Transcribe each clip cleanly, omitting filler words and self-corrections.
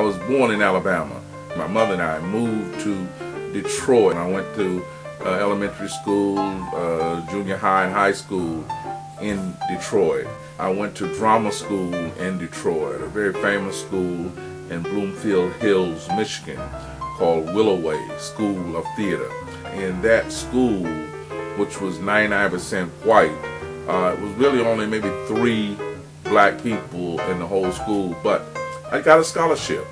I was born in Alabama. My mother and I moved to Detroit. I went to elementary school, junior high and high school in Detroit. I went to drama school in Detroit, a very famous school in Bloomfield Hills, Michigan, called Willoway School of Theater. In that school, which was 99% white, it was really only maybe 3 black people in the whole school, but I got a scholarship.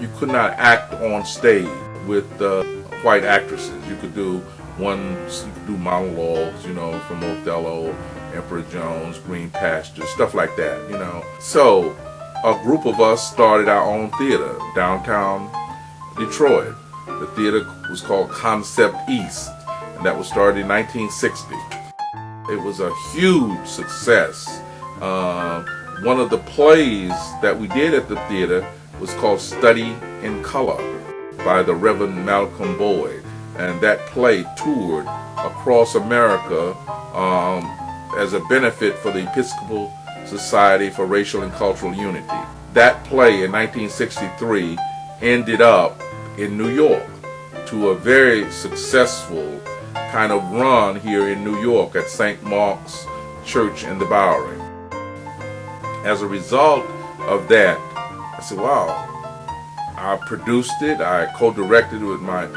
You could not act on stage with white actresses. You could do monologues, from Othello, Emperor Jones, Green Pastures, stuff like that, So a group of us started our own theater downtown Detroit. The theater was called Concept East, and that was started in 1960. It was a huge success. One of the plays that we did at the theater was called Study in Color by the Reverend Malcolm Boyd, and that play toured across America as a benefit for the Episcopal Society for Racial and Cultural Unity. That play in 1963 ended up in New York to a very successful kind of run here in New York at St. Mark's Church in the Bowery. As a result of that, I said, wow, I produced it, I co-directed it with my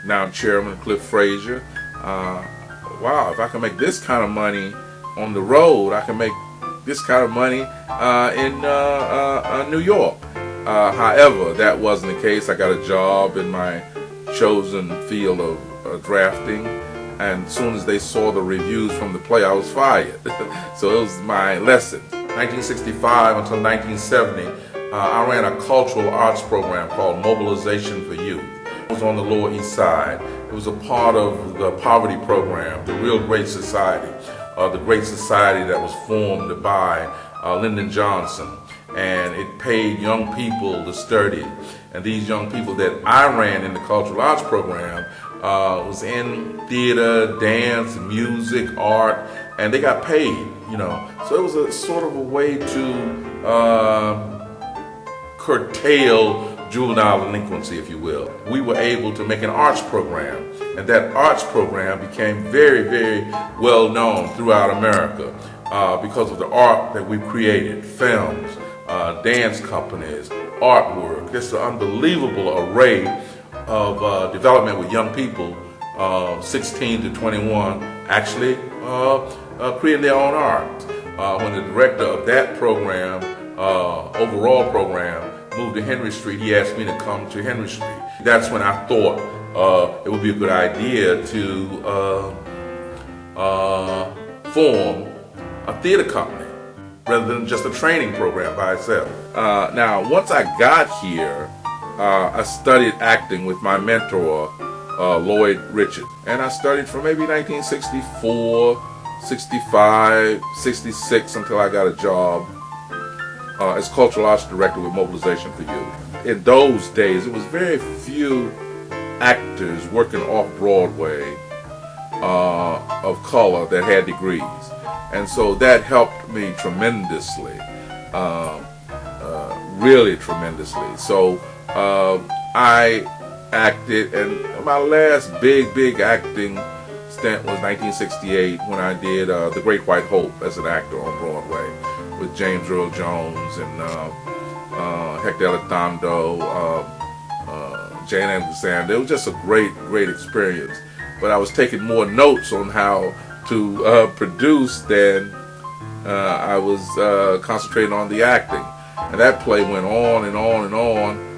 now chairman, Cliff Frazier. Wow, if I can make this kind of money on the road, I can make this kind of money in New York. However, that wasn't the case. I got a job in my chosen field of drafting, and as soon as they saw the reviews from the play, I was fired. So it was my lesson. 1965 until 1970, I ran a cultural arts program called Mobilization for Youth. It was on the Lower East Side. It was a part of the poverty program, the Real Great Society, the Great Society that was formed by Lyndon Johnson. And it paid young people to study. And these young people that I ran in the cultural arts program was in theater, dance, music, art, and they got paid, So it was a sort of a way to curtail juvenile delinquency, if you will. We were able to make an arts program, and that arts program became very, very well known throughout America because of the art that we created, films, dance companies, artwork. It's an unbelievable array of development with young people, 16 to 21, actually creating their own art. When the director of that program, overall program, moved to Henry Street, he asked me to come to Henry Street. That's when I thought it would be a good idea to form a theater company rather than just a training program by itself. Now, once I got here, I studied acting with my mentor, Lloyd Richard. And I studied from maybe 1964, 65, 66 until I got a job as cultural arts director with Mobilization for Youth. In those days, it was very few actors working off Broadway of color that had degrees. And so that helped me tremendously, really tremendously. So I acted, and my last big acting stint was 1968 when I did The Great White Hope as an actor on Broadway with James Earl Jones and Hector Elizondo, Jane Alexander. It was just a great experience. But I was taking more notes on how to produce than I was concentrating on the acting. And that play went on and on and on.